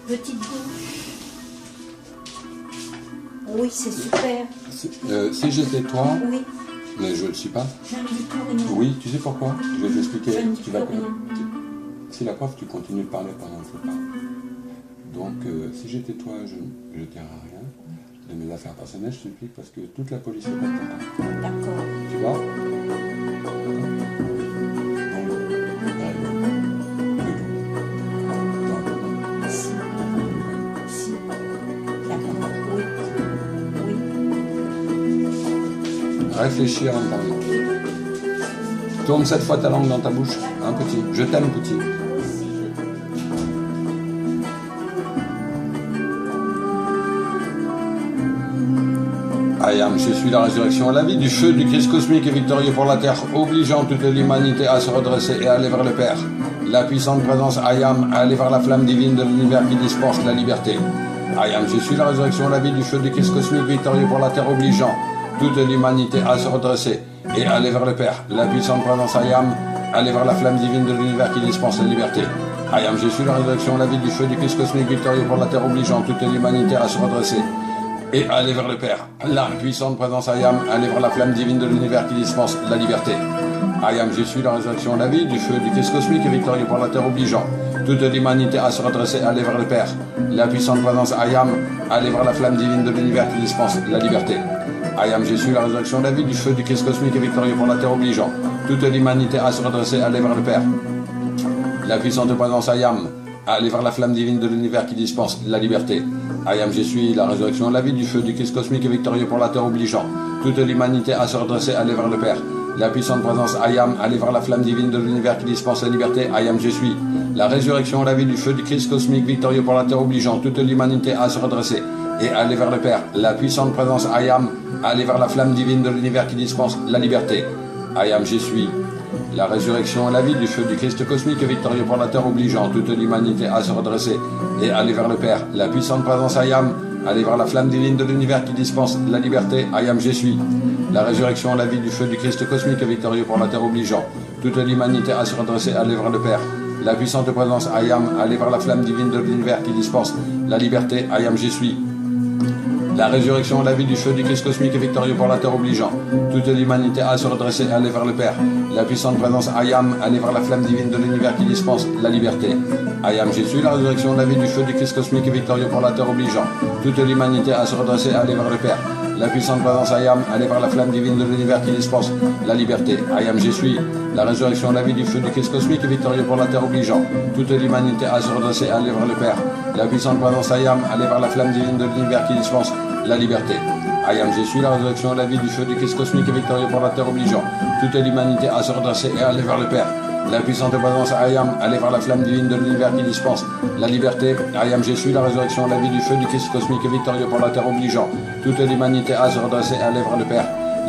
Petite bouche. Oui, c'est super. Si j'étais toi, Oui. mais je ne le suis pas. Je ne dis plus rien. Oui, tu sais pourquoi? Je vais t'expliquer. Je ne dis Tu plus vas... rien. Si la preuve, tu continues de parler pendant que je parle. Donc, si j'étais toi, je ne dirais rien de mes affaires personnelles, je t'explique, parce que toute la police est contente. D'accord. Tu vois? Si. Si. D'accord. Oui. Oui. Réfléchis avant de parler. Tourne cette fois ta langue dans ta bouche. Un petit. Je t'aime, petit. I am, je suis la résurrection et la vie, du feu du Christ cosmique et victorieux pour la terre, obligeant toute l'humanité à se redresser et à aller vers le Père. La puissante présence I am, à aller vers la flamme divine de l'univers qui dispense la liberté. I am, je suis la résurrection et la vie, du feu du Christ cosmique victorieux pour la terre, obligeant toute l'humanité à se redresser et à aller vers le Père. La puissante présence I am, aller vers la flamme divine de l'univers qui dispense la liberté. I am, je suis la résurrection et la vie, du feu du Christ cosmique victorieux pour la terre, obligeant toute l'humanité à se redresser et aller vers le Père. La puissante présence I am, aller vers la flamme divine de l'univers qui dispense la liberté. I am, je suis la résurrection et la vie, du feu du Christ cosmique et victorieux pour la terre, obligeant toute l'humanité à se redresser et aller vers le Père. La puissante présence I am, aller vers la flamme divine de l'univers qui dispense la liberté. I am, je suis la résurrection et la vie, du feu du Christ cosmique et victorieux pour la terre, obligeant toute l'humanité à se redresser et aller vers le Père. La puissante présence I am, aller vers la flamme divine de l'univers qui dispense la liberté. I am, je suis la résurrection et la vie, du feu du Christ cosmique et victorieux pour la terre, obligeant toute l'humanité à se redresser et aller vers le Père. La puissante présence I am, aller vers la flamme divine de l'univers qui dispense la liberté. I am, je suis la résurrection et la vie, du feu du Christ cosmique victorieux pour la terre, obligeant toute l'humanité à se redresser et aller vers le Père. La puissante présence I am, aller vers la flamme divine de l'univers qui dispense la liberté. I am, je suis la résurrection et la vie, du feu du Christ cosmique et victorieux pour la terre, obligeant toute l'humanité à se redresser et aller vers le Père. La puissante présence I am, aller vers la flamme divine de l'univers qui dispense la liberté. I am, je suis la résurrection et la vie, du feu du Christ cosmique et victorieux pour la terre, obligeant toute l'humanité à se redresser et aller vers le Père. La puissante présence I am, aller vers la flamme divine de l'univers qui dispense la liberté. I am, je suis la résurrection et la vie, du feu du Christ cosmique et victorieux pour la terre, obligeant toute l'humanité à se redresser et aller vers le Père. La puissante présence I am, aller vers la flamme divine de l'univers qui dispense la liberté. I am, je suis la résurrection et la vie, du feu du Christ cosmique et victorieux pour la terre, obligeant toute l'humanité à se redresser et aller vers le Père. La puissante présence I am, aller vers la flamme divine de l'univers qui dispense la liberté. I am, je suis la résurrection et la vie, du feu du Christ cosmique et victorieux pour la terre, obligeant toute l'humanité à se redresser et aller vers le Père. La puissante présence I am, aller vers la flamme divine de l'univers qui dispense la liberté. I am, je suis la résurrection et la vie, du feu du Christ cosmique et victorieux pour la terre, obligeant toute l'humanité à se redresser et aller vers le Père. La puissante présence I am, aller vers la flamme divine de l'univers qui dispense la liberté. I am, je suis la résurrection et la vie, du feu du Christ cosmique et victorieux pour la terre, obligeant toute l'humanité à se redresser et aller vers le Père. La puissante présence I am, aller vers la flamme divine de l'univers qui dispense la liberté. I am, je suis la résurrection et la vie, du feu du Christ cosmique et victorieux pour la terre, obligeant toute l'humanité à se redresser et aller vers le Père.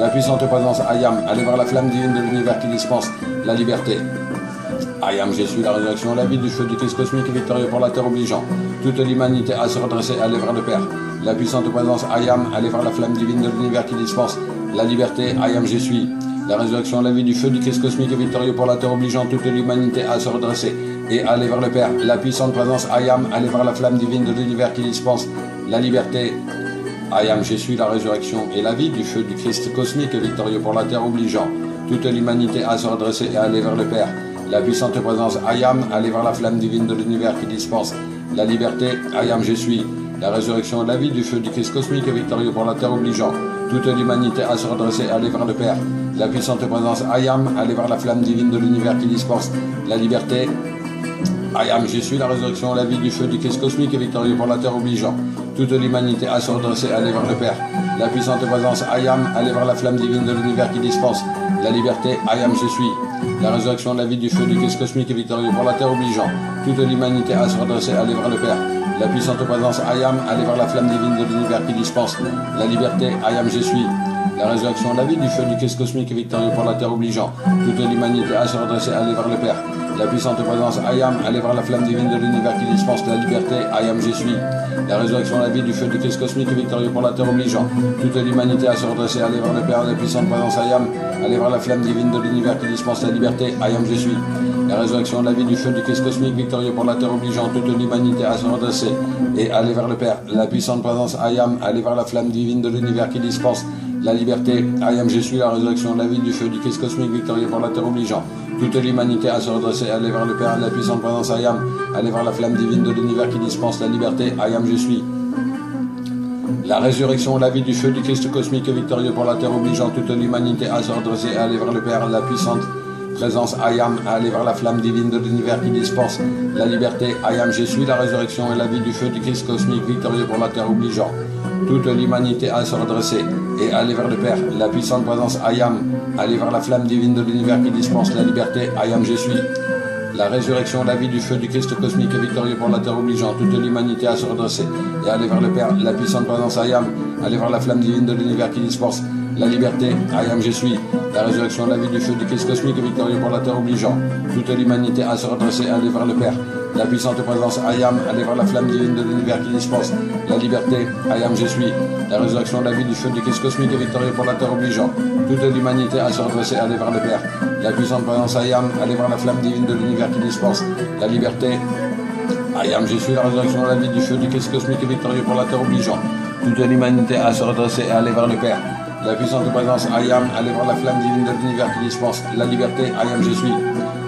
La puissante présence I am, aller vers la flamme divine de l'univers qui dispense la liberté. I am, je suis la résurrection et la vie, du feu du Christ cosmique et victorieux pour la terre, obligeant toute l'humanité à se redresser et aller vers le Père. La puissante présence I am, aller vers la flamme divine de l'univers qui dispense la liberté. I am, je suis la résurrection et la vie, du feu du Christ cosmique et victorieux pour la terre, obligeant toute l'humanité à se redresser et aller vers le Père. La puissante présence I am, aller vers la flamme divine de l'univers qui dispense la liberté. I am, je suis la résurrection et la vie, du feu du Christ cosmique et victorieux pour la terre, obligeant toute l'humanité à se redresser et aller vers le Père. La puissante présence I am, aller vers la flamme divine de l'univers qui dispense la liberté. I am, je suis la résurrection et la vie, du feu du Christ cosmique et victorieux pour la terre, obligeant toute l'humanité à se redresser et aller vers le Père. La puissante présence I am, aller vers la flamme divine de l'univers qui dispense la liberté. I am, je suis la résurrection et la vie, du feu du Christ cosmique et victorieux pour la terre, obligeant toute l'humanité à se redresser et aller vers le Père. La puissante présence I am, aller vers la flamme divine de l'univers qui dispense la liberté. I am, je suis la résurrection et la vie, du feu du Christ cosmique et victorieux pour la terre, obligeant toute l'humanité à se redresser et aller vers le Père. La puissante présence I am, aller vers la flamme divine de l'univers qui dispense la liberté, I am, je suis. La résurrection, la vie du feu du Christ cosmique et victorieux pour la terre obligeant toute l'humanité à se redresser, aller vers le Père, la puissante présence I am, aller vers la flamme divine de l'univers qui dispense la liberté, I am, je suis. La résurrection, la vie du feu du Christ cosmique victorieux pour la terre obligeant toute l'humanité à se redresser et aller vers le Père, la puissante présence I am, aller vers la flamme divine de l'univers qui dispense la liberté, I am, je suis. La résurrection, la vie du feu du Christ cosmique victorieux pour la terre obligeant toute l'humanité à se redresser, aller vers le Père, la puissante présence I am, aller vers la flamme divine de l'univers qui dispense la liberté, I am, je suis. La résurrection, la vie du feu du Christ cosmique et victorieux pour la terre obligeant toute l'humanité à se redresser, aller vers le Père, la puissante présence I am, aller vers la flamme divine de l'univers qui dispense la liberté, I am, je suis. La résurrection et la vie du feu du Christ cosmique victorieux pour la terre obligeant toute l'humanité à se redresser et aller vers le Père, la puissante présence I am, aller vers la flamme divine de l'univers qui dispense la liberté, I am, je suis. La résurrection, la vie du feu du Christ cosmique et victorieux pour la terre obligeant toute l'humanité à se redresser et aller vers le Père, la puissante présence I am, aller vers la flamme divine de l'univers qui dispense la liberté, I am, je suis. La résurrection, la vie du feu du Christ cosmique et victorieux pour la terre obligeant toute l'humanité à se redresser et aller vers le Père, la puissante présence I am, aller vers la flamme divine de l'univers qui dispense la liberté, I am, je suis. La résurrection, la vie du feu du Christ cosmique et victorieux pour la terre obligeant toute l'humanité à se redresser et aller vers le Père, la puissante présence I am, aller vers la flamme divine de l'univers qui dispense la liberté, I am, je suis. La résurrection, la vie du feu du Christ cosmique et victorieux pour la terre obligeant toute l'humanité à se redresser et aller vers le Père, la puissante présence I am, aller vers la flamme divine de l'univers qui dispense la liberté, I am, je suis.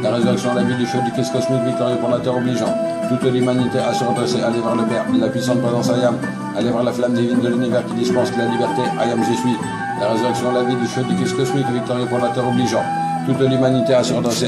La résurrection, la vie du feu du Christ cosmique victorieux pour la terre obligeant toute l'humanité à se redresser, aller vers le Père, la puissante présence I am, aller vers la flamme divine de l'univers qui dispense la liberté, I am, je suis. La résurrection, la vie du feu du Christ cosmique victorieux pour la terre obligeant toute l'humanité à se redresser.